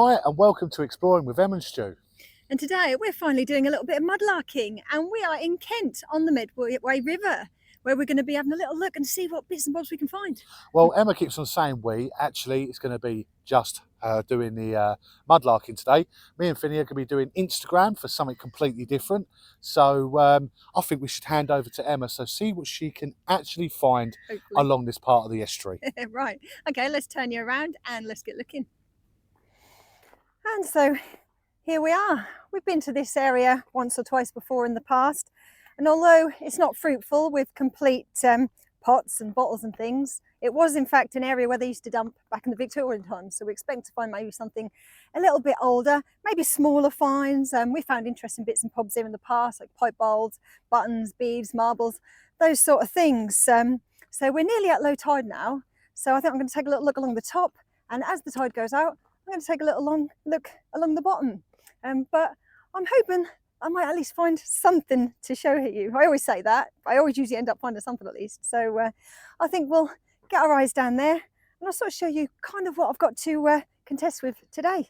Hi and welcome to Exploring with Em and Stu. And today we're finally doing a little bit of mudlarking, and we are in Kent on the Medway River, where we're going to be having a little look and see what bits and bobs we can find. Well, Emma keeps on saying actually it's going to be just doing the mudlarking today. Me and Finny are going to be doing Instagram for something completely different. So I think we should hand over to Emma, so see what she can actually find Hopefully. along this part of the estuary. Right, okay, let's turn you around and let's get looking. And so here we are. We've been to this area once or twice before in the past, and although it's not fruitful with complete pots and bottles and things, it was in fact an area where they used to dump back in the Victorian times, so we expect to find maybe something a little bit older, maybe smaller finds. We found interesting bits and bobs here in the past, like pipe bowls, buttons, beads, marbles, those sort of things. So we're nearly at low tide now, so I think I'm going to take a little look along the top, and as the tide goes out I'm going to take a little look along the bottom. But I'm hoping I might at least find something to show you. I always say that, but I always usually end up finding something at least. So I think we'll get our eyes down there and I'll sort of show you kind of what I've got to contest with today.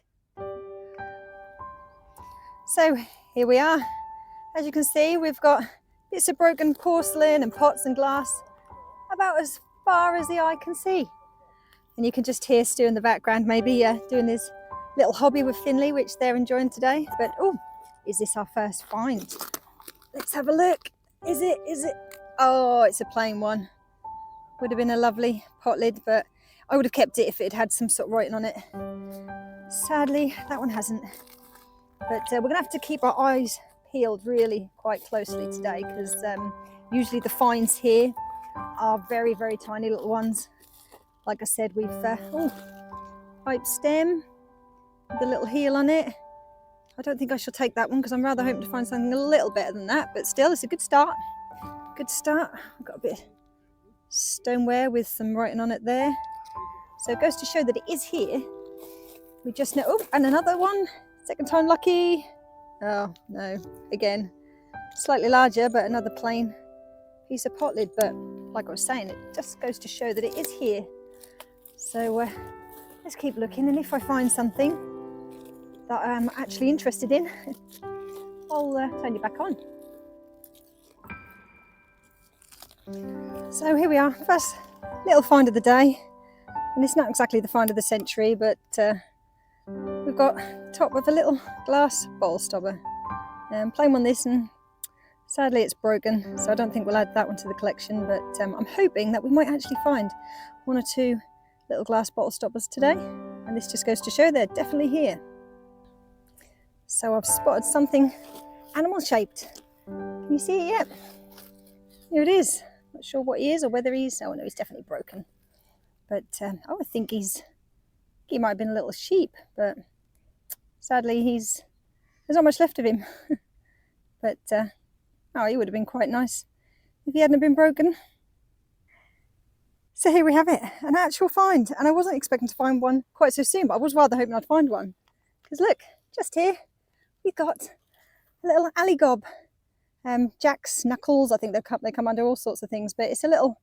So here we are. As you can see, we've got bits of broken porcelain and pots and glass about as far as the eye can see. And you can just hear Stu in the background, maybe doing his little hobby with Finley, which they're enjoying today. But oh, is this our first find? Let's have a look. Is it? Oh, it's a plain one. Would have been a lovely pot lid, but I would have kept it if it had some sort of writing on it. Sadly, that one hasn't. But we're gonna have to keep our eyes peeled really quite closely today, because usually the finds here are very, very tiny little ones. Like I said, we've pipe stem with a little heel on it. I don't think I shall take that one because I'm rather hoping to find something a little better than that, but still it's a good start. Good start. I've got a bit of stoneware with some writing on it there. So it goes to show that it is here. We just know, oh, and another one. Second time lucky. Oh no, again, slightly larger, but another plain piece of pot lid. But like I was saying, it just goes to show that it is here. So let's keep looking, and if I find something that I'm actually interested in, I'll turn you back on. So here we are, first little find of the day, and it's not exactly the find of the century, but we've got top of a little glass bottle stopper. Plain one this, and sadly it's broken, so I don't think we'll add that one to the collection, but I'm hoping that we might actually find one or two little glass bottle stoppers today, and this just goes to show they're definitely here. So I've spotted something animal shaped. Can you see it yet? Here it is. Not sure what he is or whether he's, oh no, he's definitely broken. But I would think he might have been a little sheep, but sadly there's not much left of him. But oh, he would have been quite nice if he hadn't been broken. So here we have it, an actual find, and I wasn't expecting to find one quite so soon, but I was rather hoping I'd find one. Because look, just here, we've got a little alley gob. Jack's knuckles, I think they come under all sorts of things, but it's a little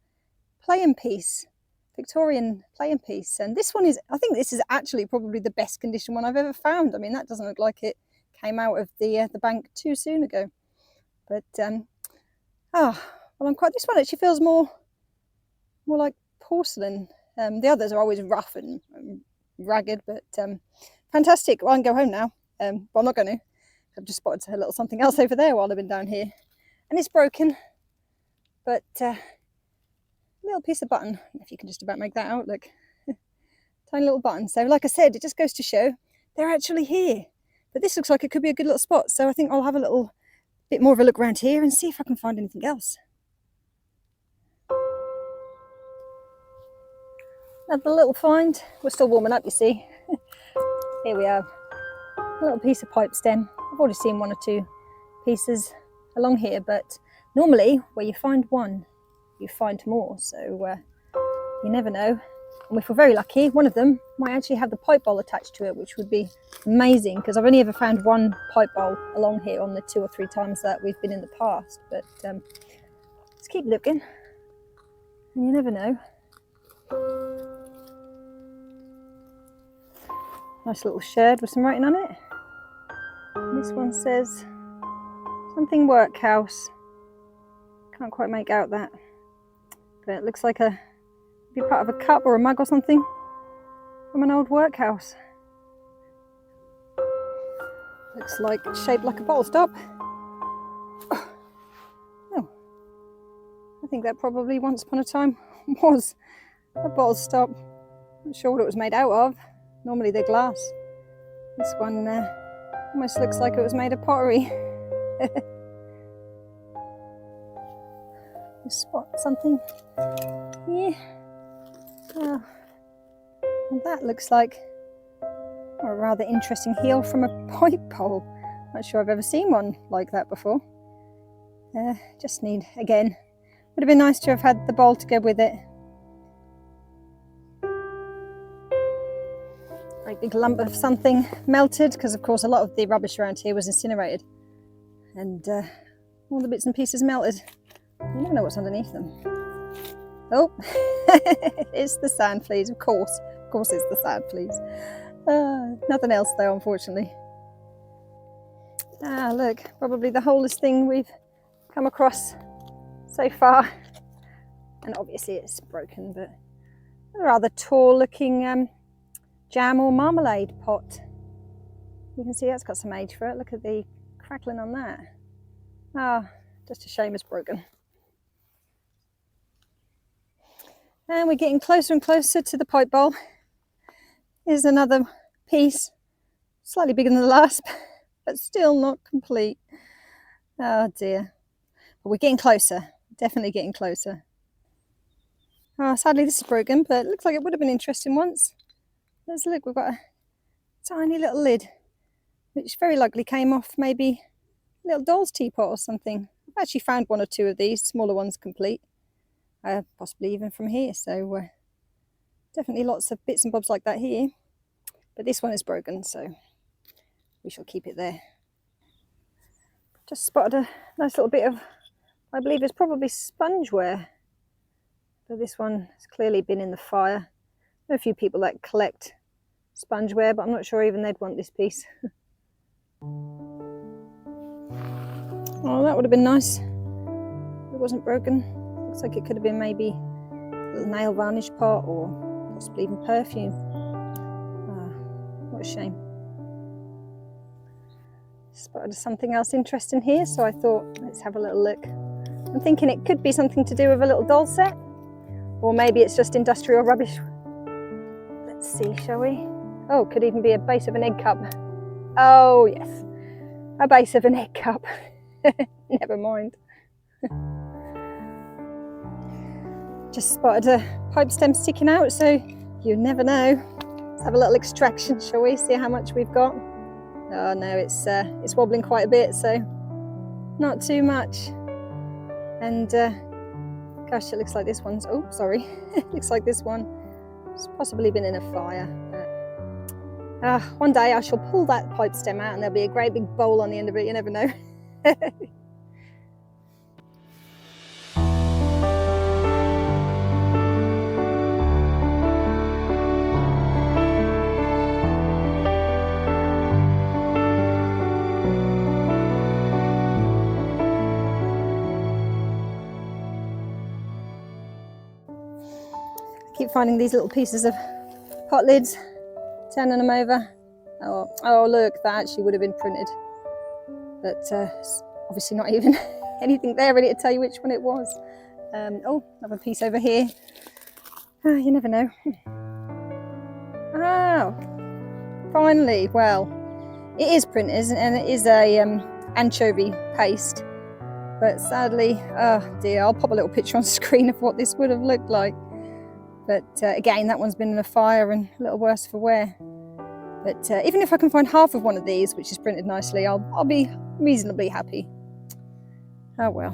playing piece, Victorian playing piece. And this one is, I think this is actually probably the best condition one I've ever found. I mean, that doesn't look like it came out of the bank too soon ago. But, well, this one actually feels more like porcelain. The others are always rough and ragged, but fantastic. Well, I can go home now, but I'm not going to. I've just spotted a little something else over there while I've been down here, and it's broken, but a little piece of button, if you can just about make that out, look. Tiny little button. So like I said, it just goes to show they're actually here. But this looks like it could be a good little spot, so I think I'll have a little bit more of a look around here and see if I can find anything else. Another little find. We're still warming up, you see. Here we have a little piece of pipe stem. I've already seen one or two pieces along here, but normally where you find one, you find more, so you never know. And if we're very lucky, one of them might actually have the pipe bowl attached to it, which would be amazing, because I've only ever found one pipe bowl along here on the 2 or 3 times that we've been in the past. But let's keep looking, and you never know. Nice little shed with some writing on it. And this one says something workhouse. Can't quite make out that, but it looks like a be part of a cup or a mug or something from an old workhouse. Looks like it's shaped like a bottle stop. Oh, I think that probably once upon a time was a bottle stop. Not sure what it was made out of. Normally they're glass. This one almost looks like it was made of pottery. You spot something here. Oh, well, that looks like a rather interesting heel from a pipe bowl. Not sure I've ever seen one like that before. Just need, again, would have been nice to have had the bowl to go with it. Great big lump of something melted, because of course a lot of the rubbish around here was incinerated, and all the bits and pieces melted. You never know what's underneath them. Oh, it's the sand fleas, of course it's the sand fleas. Nothing else though, unfortunately. Ah, look, probably the oldest thing we've come across so far, and obviously it's broken, but a rather tall looking jam or marmalade pot. You can see that's got some age for it. Look at the crackling on that. Ah, just a shame it's broken. And we're getting closer and closer to the pipe bowl. Here's another piece, slightly bigger than the last, but still not complete. Oh dear. But we're getting closer, definitely getting closer. Oh, sadly this is broken, but it looks like it would have been interesting once. Let's look, we've got a tiny little lid, which very likely came off maybe a little doll's teapot or something. I've actually found one or two of these, smaller ones complete. Possibly even from here, so definitely lots of bits and bobs like that here, but this one is broken, so we shall keep it there. Just spotted a nice little bit of, I believe it's probably spongeware, but this one has clearly been in the fire. There are a few people that collect spongeware, but I'm not sure even they'd want this piece. Oh, that would have been nice if it wasn't broken. Looks like it could have been maybe a little nail varnish pot, or possibly even perfume. What a shame. Spotted something else interesting here, so I thought let's have a little look. I'm thinking it could be something to do with a little doll set, or maybe it's just industrial rubbish. Let's see, shall we? Oh, could even be a base of an egg cup. Oh yes, a base of an egg cup. Never mind. Just spotted a pipe stem sticking out, so you never know. Let's have a little extraction, shall we? See how much we've got. Oh no, it's wobbling quite a bit, so not too much. And gosh, it looks like this one's, oh sorry, it looks like this one has possibly been in a fire. But one day I shall pull that pipe stem out and there'll be a great big bowl on the end of it, you never know. Keep finding these little pieces of pot lids, turning them over. Oh look, that actually would have been printed, but obviously not even anything there ready to tell you which one it was. Oh, another piece over here. You never know. Oh, finally. Well, it is printed and it is a anchovy paste, but sadly, oh dear, I'll pop a little picture on screen of what this would have looked like. But again, that one's been in a fire and a little worse for wear. But even if I can find half of one of these, which is printed nicely, I'll be reasonably happy. Oh well.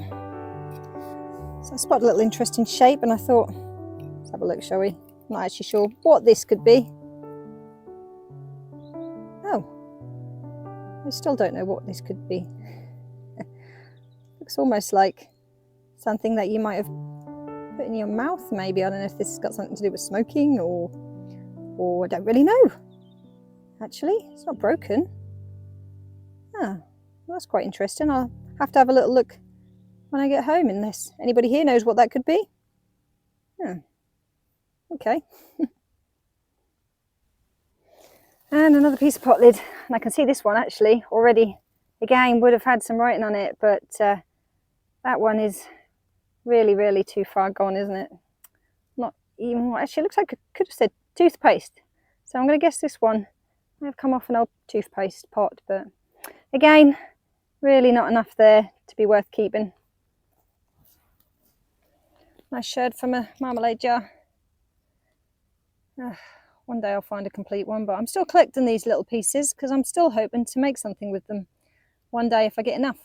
So I spotted a little interesting shape and I thought, let's have a look, shall we? I'm not actually sure what this could be. Oh, I still don't know what this could be. Looks almost like something that you might have put in your mouth, maybe. I don't know if this has got something to do with smoking or I don't really know. actually. It's not broken. Ah, well, that's quite interesting. I'll have to have a little look when I get home, unless anybody here knows what that could be. Yeah. Okay. And another piece of pot lid, and I can see this one actually already, again, would have had some writing on it, but that one is really too far gone, isn't it? Not even, actually it looks like it could have said toothpaste, so I'm going to guess this one may have come off an old toothpaste pot, but again, really not enough there to be worth keeping. Nice sherd from a marmalade jar. One day I'll find a complete one, but I'm still collecting these little pieces because I'm still hoping to make something with them one day if I get enough.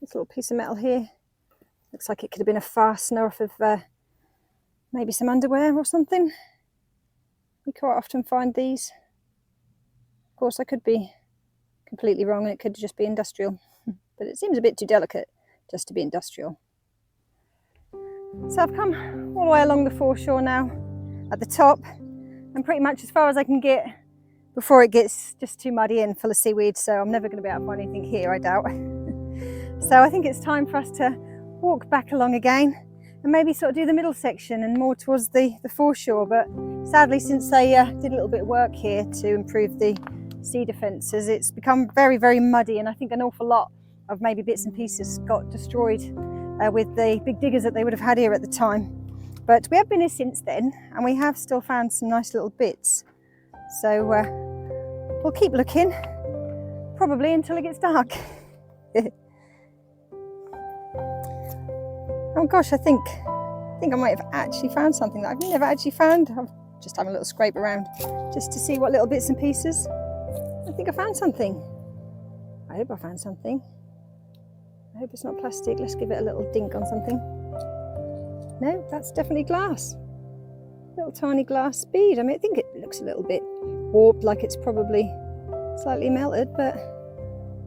This little piece of metal here looks like it could have been a fastener off of maybe some underwear or something. We quite often find these. Of course, I could be completely wrong and it could just be industrial, but it seems a bit too delicate just to be industrial. So I've come all the way along the foreshore now, at the top, and pretty much as far as I can get before it gets just too muddy and full of seaweed, so I'm never going to be able to find anything here, I doubt. So I think it's time for us to walk back along again and maybe sort of do the middle section and more towards the foreshore. But sadly, since they did a little bit of work here to improve the sea defences, it's become very muddy, and I think an awful lot of maybe bits and pieces got destroyed with the big diggers that they would have had here at the time. But we have been here since then, and we have still found some nice little bits. So we'll keep looking, probably until it gets dark. Oh gosh, I think I might have actually found something that I've never actually found. I'm just having a little scrape around just to see what little bits and pieces. I think I found something. I hope I found something. I hope it's not plastic. Let's give it a little dink on something. No, that's definitely glass. Little tiny glass bead. I mean, I think it looks a little bit warped, like it's probably slightly melted, but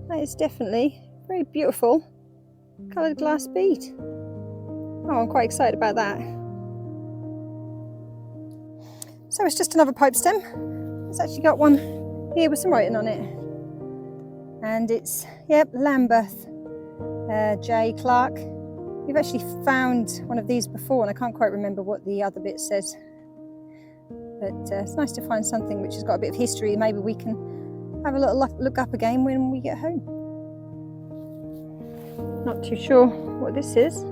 that is definitely very beautiful coloured glass bead. Oh, I'm quite excited about that. So it's just another pipe stem. It's actually got one here with some writing on it. And it's, yep, Lambeth J. Clark. We've actually found one of these before, and I can't quite remember what the other bit says. But it's nice to find something which has got a bit of history. Maybe we can have a little look up again when we get home. Not too sure what this is.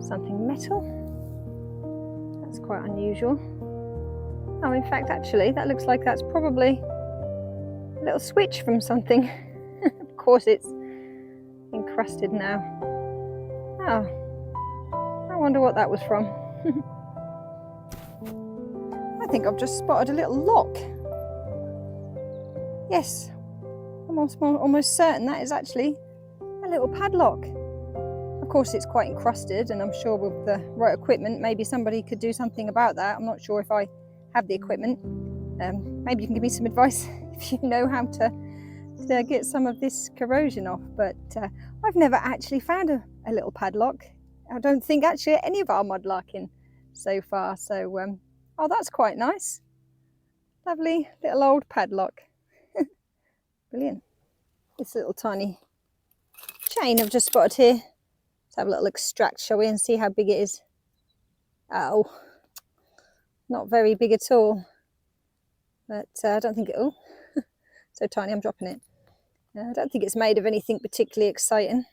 Something metal. That's quite unusual. Oh, in fact, actually, that looks like that's probably a little switch from something. Of course, it's encrusted now. Oh, I wonder what that was from. I think I've just spotted a little lock. Yes, I'm almost certain that is actually a little padlock. Of course, it's quite encrusted, and I'm sure with the right equipment, maybe somebody could do something about that. I'm not sure if I have the equipment. Maybe you can give me some advice if you know how to get some of this corrosion off. But I've never actually found a little padlock. I don't think actually at any of our mudlarking so far. So, oh, that's quite nice. Lovely little old padlock. Brilliant. This little tiny chain I've just spotted here. Let's have a little extract, shall we, and see how big it is. Oh, not very big at all. But I don't think it'll. So tiny, I'm dropping it. I don't think it's made of anything particularly exciting.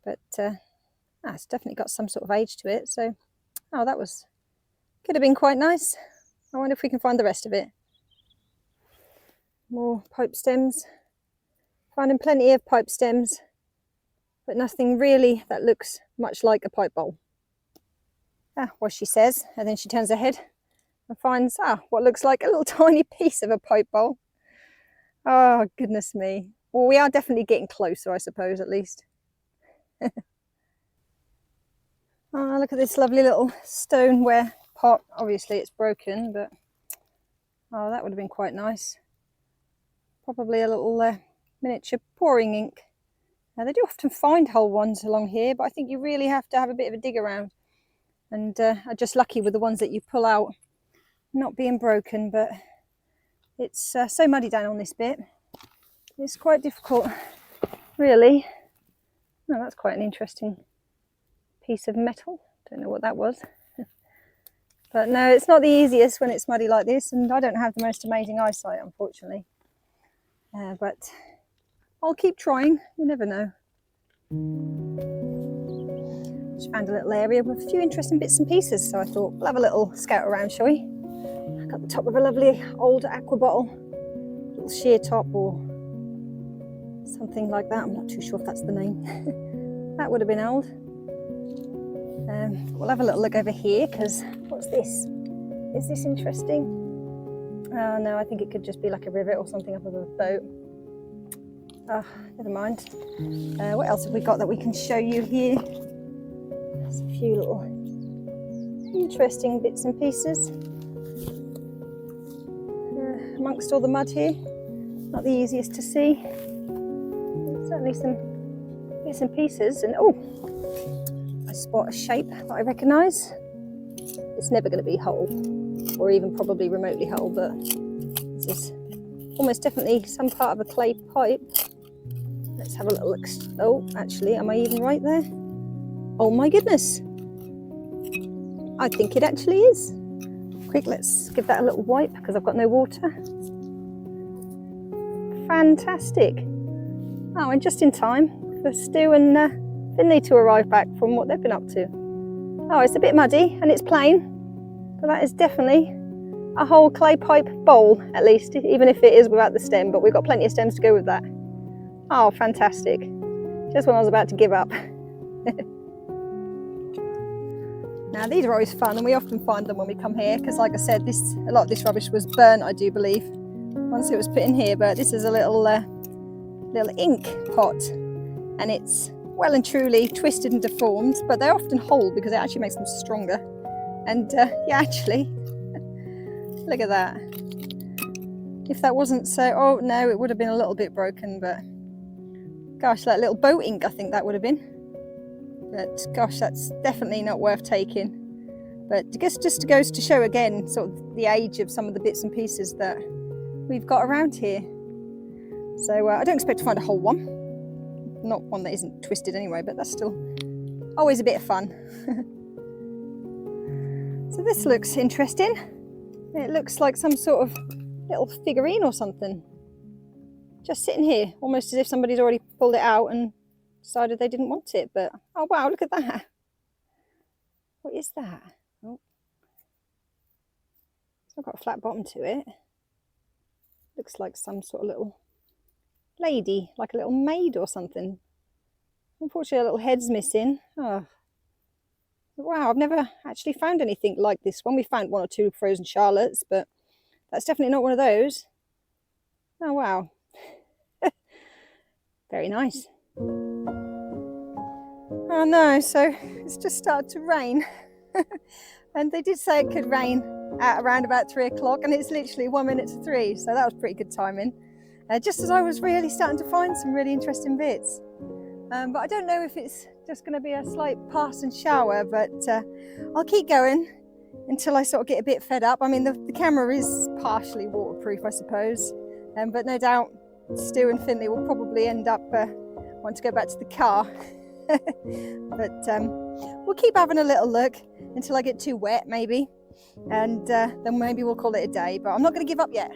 But it's definitely got some sort of age to it. So, oh, that could have been quite nice. I wonder if we can find the rest of it. More pipe stems. Finding plenty of pipe stems, but nothing really that looks much like a pipe bowl. Well, she says, and then she turns her head and finds what looks like a little tiny piece of a pipe bowl. Oh, goodness me. Well, we are definitely getting closer, I suppose, at least. Oh, look at this lovely little stoneware pot. Obviously it's broken, but oh, that would have been quite nice. Probably a little miniature pouring ink. Now, they do often find whole ones along here, but I think you really have to have a bit of a dig around. And are just lucky with the ones that you pull out not being broken, but It's so muddy down on this bit. It's quite difficult, really. Oh, that's quite an interesting piece of metal. Don't know what that was. But no, it's not the easiest when it's muddy like this, and I don't have the most amazing eyesight, unfortunately. But I'll keep trying, you never know. Just found a little area with a few interesting bits and pieces, so I thought we'll have a little scout around, shall we? Got the top of a lovely old aqua bottle, little sheer top or something like that. I'm not too sure if that's the name. That would have been old. We'll have a little look over here, because what's this? Is this interesting? Oh no, I think it could just be like a rivet or something up of a boat. Oh, never mind. What else have we got that we can show you here? There's a few little interesting bits and pieces. Amongst all the mud here, not the easiest to see. There's certainly some bits and pieces, and oh, I spot a shape that I recognise. It's never going to be whole, or even probably remotely whole, but this is almost definitely some part of a clay pipe. Let's have a little look. Oh, actually, am I even right there? Oh my goodness! I think it actually is. Quick, let's give that a little wipe because I've got no water. Fantastic! Oh, and just in time for Stu and Finley to arrive back from what they've been up to. Oh, it's a bit muddy and it's plain, but that is definitely a whole clay pipe bowl, at least, even if it is without the stem, but we've got plenty of stems to go with that. Oh, fantastic. Just when I was about to give up. Now, these are always fun, and we often find them when we come here, because like I said, a lot of this rubbish was burnt, I do believe, once it was put in here, but this is a little ink pot, and it's well and truly twisted and deformed, but they're often whole because it actually makes them stronger. And yeah, actually, look at that. If that wasn't so, oh no, it would have been a little bit broken, but gosh, that little boat ink, I think that would have been. But gosh, that's definitely not worth taking. But I guess just goes to show again sort of the age of some of the bits and pieces that we've got around here. So I don't expect to find a whole one. Not one that isn't twisted anyway, but that's still always a bit of fun. So this looks interesting. It looks like some sort of little figurine or something. Just sitting here, almost as if somebody's already pulled it out and decided they didn't want it, but oh wow, look at that. What is that? Oh, it's not got a flat bottom to it. Looks like some sort of little lady, like a little maid or something. Unfortunately, a little head's missing. Oh, wow, I've never actually found anything like this one. We found one or two frozen Charlottes, but that's definitely not one of those. Oh wow. Very nice. Oh no, so it's just started to rain. And they did say it could rain at around about 3 o'clock, and it's literally 1 minute to 3, so that was pretty good timing. Just as I was really starting to find some really interesting bits. But I don't know if it's just going to be a slight pass and shower, but I'll keep going until I sort of get a bit fed up. I mean, the camera is partially waterproof, I suppose, but no doubt Stu and Finley will probably end up wanting to go back to the car. But we'll keep having a little look until I get too wet, maybe, and then maybe we'll call it a day, but I'm not going to give up yet.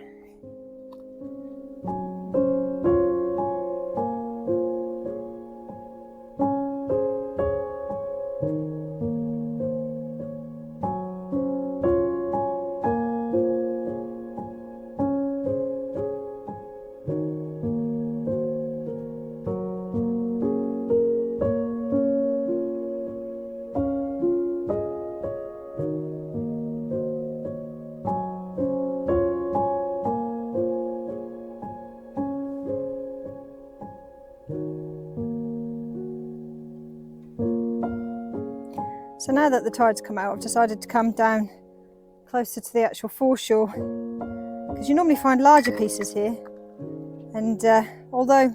So now that the tide's come out, I've decided to come down closer to the actual foreshore, because you normally find larger pieces here, and although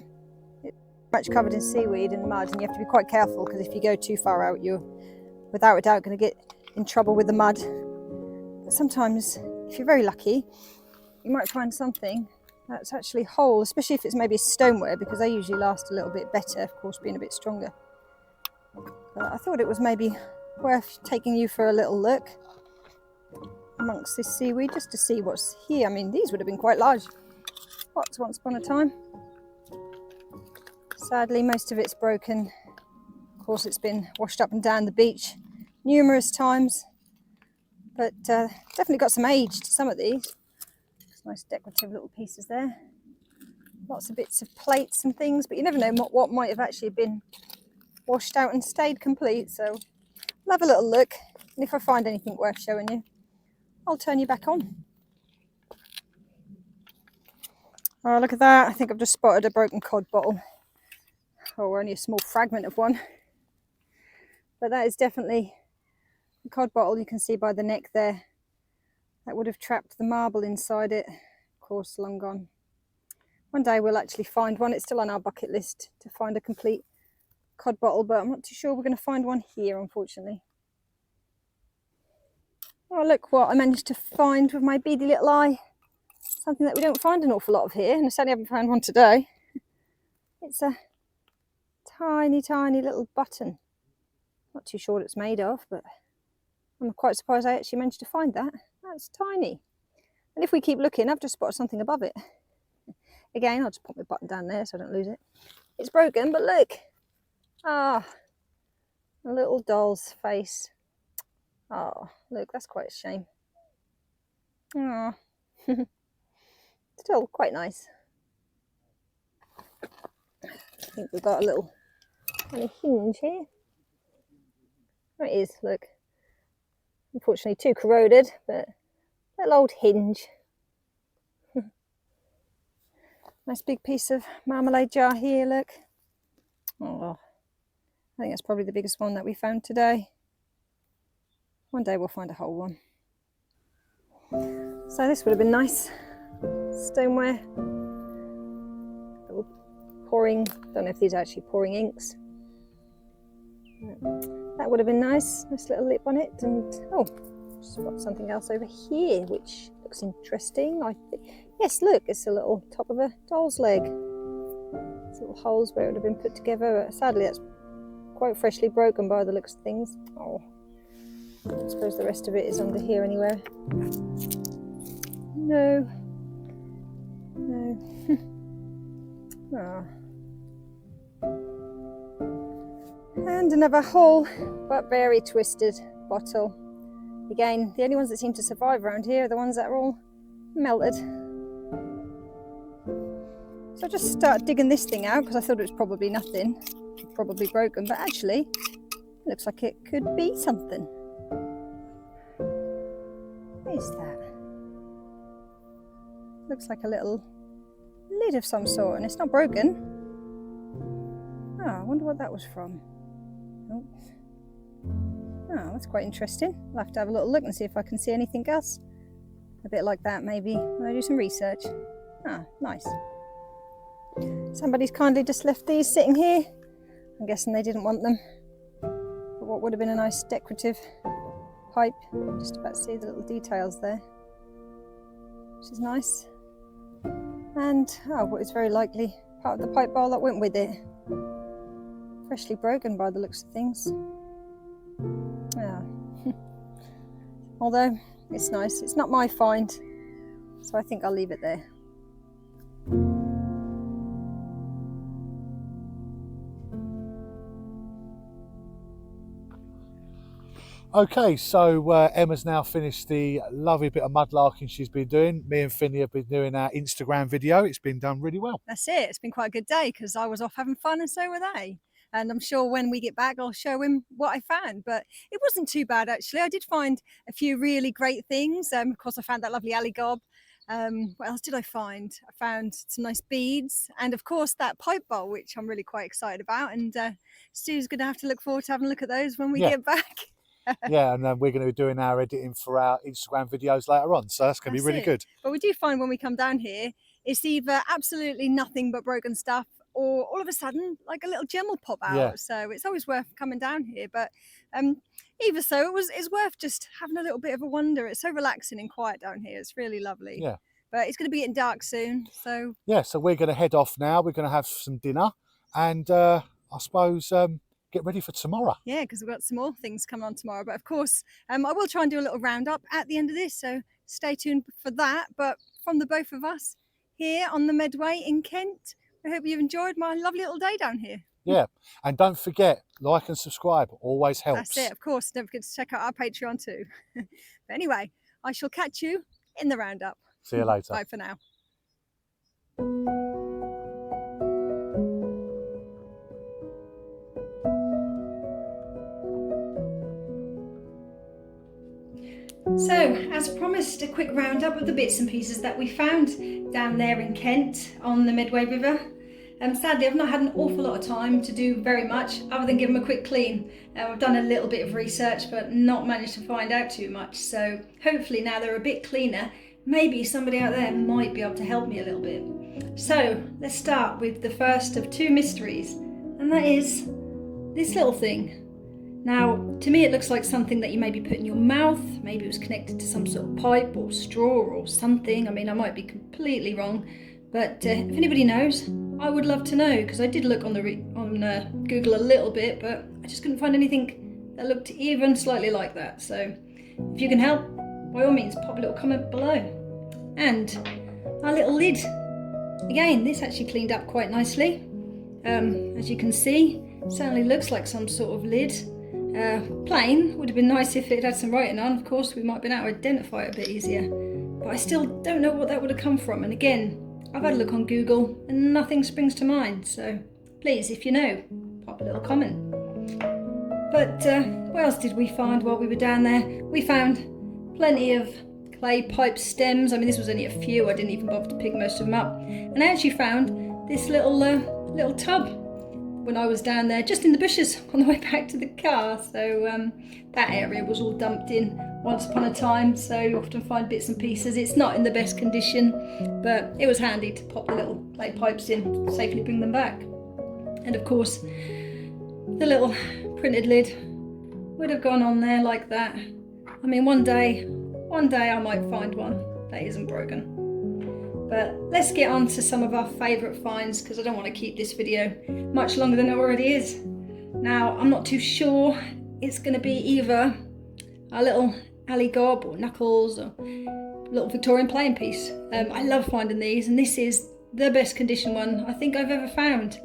it's much covered in seaweed and mud, and you have to be quite careful, because if you go too far out, you're without a doubt going to get in trouble with the mud. But sometimes, if you're very lucky, you might find something that's actually whole, especially if it's maybe stoneware, because they usually last a little bit better, of course, being a bit stronger. But I thought it was maybe worth taking you for a little look amongst this seaweed, just to see what's here. I mean, these would have been quite large pots once upon a time. Sadly, most of it's broken. Of course, it's been washed up and down the beach numerous times, but definitely got some age to some of these. Nice decorative little pieces there. Lots of bits of plates and things, but you never know what might have actually been washed out and stayed complete. So I'll have a little look, and if I find anything worth showing you, I'll turn you back on. Oh, look at that. I think I've just spotted a broken cod bottle. Oh, only a small fragment of one. But that is definitely a cod bottle. You can see by the neck there. That would have trapped the marble inside it. Of course, long gone. One day we'll actually find one. It's still on our bucket list to find a complete cod bottle, but I'm not too sure we're going to find one here, unfortunately. Oh, look what I managed to find with my beady little eye. Something that we don't find an awful lot of here, and I certainly haven't found one today. It's a tiny, tiny little button. Not too sure what it's made of, but I'm quite surprised I actually managed to find that. That's tiny. And if we keep looking, I've just spotted something above it. Again, I'll just put my button down there so I don't lose it. It's broken, but look. Ah, a little doll's face. Oh, look, that's quite a shame. Ah, still quite nice. I think we've got a little kind of hinge here. There it is, look. Unfortunately too corroded, but little old hinge. Nice big piece of marmalade jar here, look. Oh, I think that's probably the biggest one that we found today. One day we'll find a whole one. So this would have been nice. Stoneware. Little pouring, don't know if these are actually pouring inks. That would have been nice. Nice little lip on it. And oh, spot something else over here, which looks interesting. Yes, look, it's a little top of a doll's leg. It's little holes where it would have been put together. Sadly, that's quite freshly broken by the looks of things. Oh, I suppose the rest of it is under here anywhere. No. No. Oh. And another whole but very twisted bottle. Again, the only ones that seem to survive around here are the ones that are all melted. So I just started digging this thing out because I thought it was probably nothing, probably broken, but actually it looks like it could be something. What is that? Looks like a little lid of some sort, and it's not broken. Oh, I wonder what that was from. Oh, that's quite interesting. I'll have to have a little look and see if I can see anything else. A bit like that maybe when I do some research. Ah, nice. Somebody's kindly just left these sitting here. I'm guessing they didn't want them. But what would have been a nice decorative pipe. Just about to see the little details there, which is nice. And what is very likely part of the pipe bowl that went with it. Freshly broken by the looks of things. Although it's nice, it's not my find, so I think I'll leave it there. Okay, so Emma's now finished the lovely bit of mudlarking she's been doing. Me and Finny have been doing our Instagram video. It's been done really well. That's it. It's been quite a good day because I was off having fun and so were they. And I'm sure when we get back, I'll show him what I found. But it wasn't too bad, actually. I did find a few really great things. Of course, I found that lovely alley gob. What else did I find? I found some nice beads and, of course, that pipe bowl, which I'm really quite excited about. And Stu's going to have to look forward to having a look at those when we get back. Yeah, and then we're going to be doing our editing for our Instagram videos later on. So that's going to be really good. But we do find when we come down here, it's either absolutely nothing but broken stuff or all of a sudden like a little gem will pop out. Yeah. So it's always worth coming down here. But either so, it's worth just having a little bit of a wander. It's so relaxing and quiet down here. It's really lovely. Yeah. But it's going to be getting dark soon, so Yeah, so we're going to head off now. We're going to have some dinner and I suppose get ready for tomorrow. yeah, because we've got some more things coming on tomorrow. But of course, I will try and do a little roundup at the end of this, so stay tuned for that. But from the both of us here on the Medway in Kent, I hope you've enjoyed my lovely little day down here. Yeah, and don't forget, like and subscribe always helps. That's it, of course. Don't forget to check out our Patreon too. But anyway, I shall catch you in the roundup. See you later. Bye for now. So, as promised, a quick roundup of the bits and pieces that we found down there in Kent on the Medway River. Sadly, I've not had an awful lot of time to do very much other than give them a quick clean. I've done a little bit of research but not managed to find out too much, so hopefully now they're a bit cleaner, maybe somebody out there might be able to help me a little bit. So let's start with the first of two mysteries, and that is this little thing. Now, to me it looks like something that you maybe put in your mouth. Maybe it was connected to some sort of pipe or straw or something. I mean, I might be completely wrong, but if anybody knows, I would love to know, because I did look on Google a little bit, but I just couldn't find anything that looked even slightly like that. So if you can help, by all means pop a little comment below. And our little lid, again, this actually cleaned up quite nicely. As you can see, certainly looks like some sort of lid. Plain, would have been nice if it had some writing on. Of course, we might have been able to identify it a bit easier, but I still don't know what that would have come from. And again, I've had a look on Google and nothing springs to mind, so please, if you know, pop a little comment. But what else did we find while we were down there? We found plenty of clay pipe stems. I mean, this was only a few, I didn't even bother to pick most of them up. And I actually found this little tub when I was down there, just in the bushes on the way back to the car. So that area was all dumped in once upon a time, so you often find bits and pieces. It's not in the best condition, but it was handy to pop the little clay pipes in, safely bring them back. And of course, the little printed lid would have gone on there like that. I mean, one day I might find one that isn't broken. But let's get on to some of our favourite finds, because I don't want to keep this video much longer than it already is. Now, I'm not too sure it's going to be either a little alley gob or knuckles or little Victorian playing piece. I love finding these, and this is the best condition one I think I've ever found.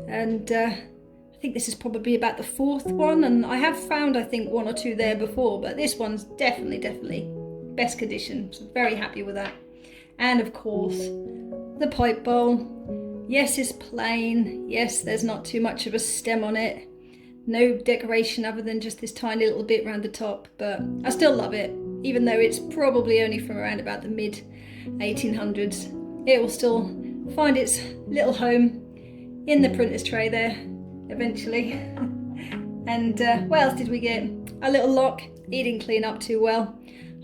And I think this is probably about the fourth one, and I have found, I think, one or two there before, but this one's definitely best condition, so very happy with that. And of course, the pipe bowl. Yes, it's plain. Yes, there's not too much of a stem on it. No decoration other than just this tiny little bit around the top, but I still love it, even though it's probably only from around about the mid 1800s. It will still find its little home in the printer's tray there eventually. And what else did we get? A little lock. He didn't clean up too well.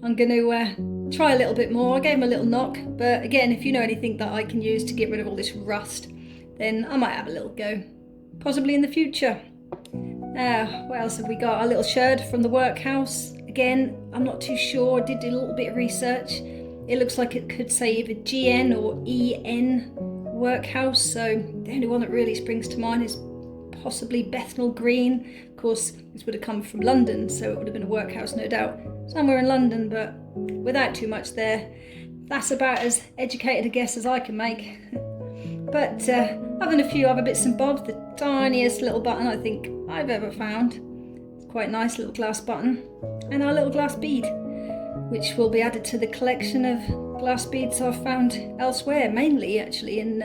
I'm going to try a little bit more. I gave him a little knock, but again, if you know anything that I can use to get rid of all this rust, then I might have a little go, possibly in the future. What else have we got? A little sherd from the workhouse. Again, I'm not too sure. I did do a little bit of research. It looks like it could say either GN or EN workhouse, so the only one that really springs to mind is possibly Bethnal Green. Of course, this would have come from London, so it would have been a workhouse, no doubt, somewhere in London, but without too much there. That's about as educated a guess as I can make. But other than a few other bits and bobs, the tiniest little button I think I've ever found. It's quite a nice little glass button. And our little glass bead, which will be added to the collection of glass beads I've found elsewhere, mainly actually in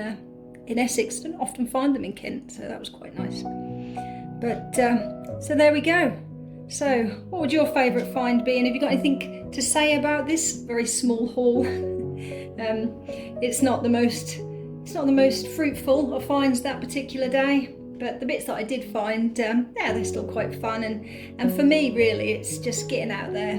Essex. I don't often find them in Kent, so that was quite nice. But so there we go. So what would your favourite find be, and have you got anything to say about this very small haul? It's not the most fruitful of finds that particular day, but the bits that I did find, they're still quite fun, and for me really it's just getting out there,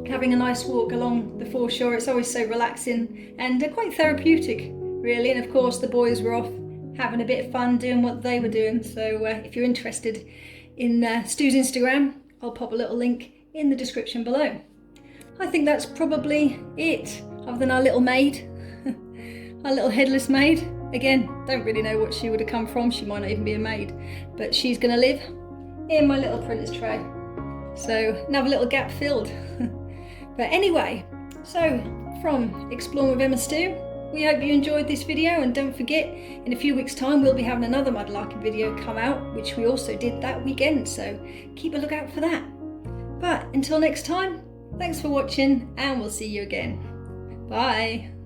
having a nice walk along the foreshore. It's always so relaxing and quite therapeutic really. And of course the boys were off having a bit of fun doing what they were doing, so if you're interested in Stu's Instagram, I'll pop a little link in the description below. I think that's probably it, other than our little maid our little headless maid. Again, don't really know what she would have come from. She might not even be a maid, but she's gonna live in my little printer's tray. So another little gap filled. But anyway, so from Exploring with Emma Stew, we hope you enjoyed this video, and don't forget, in a few weeks' time we'll be having another mudlarking video come out, which we also did that weekend, so keep a lookout for that. But until next time, thanks for watching, and we'll see you again. Bye!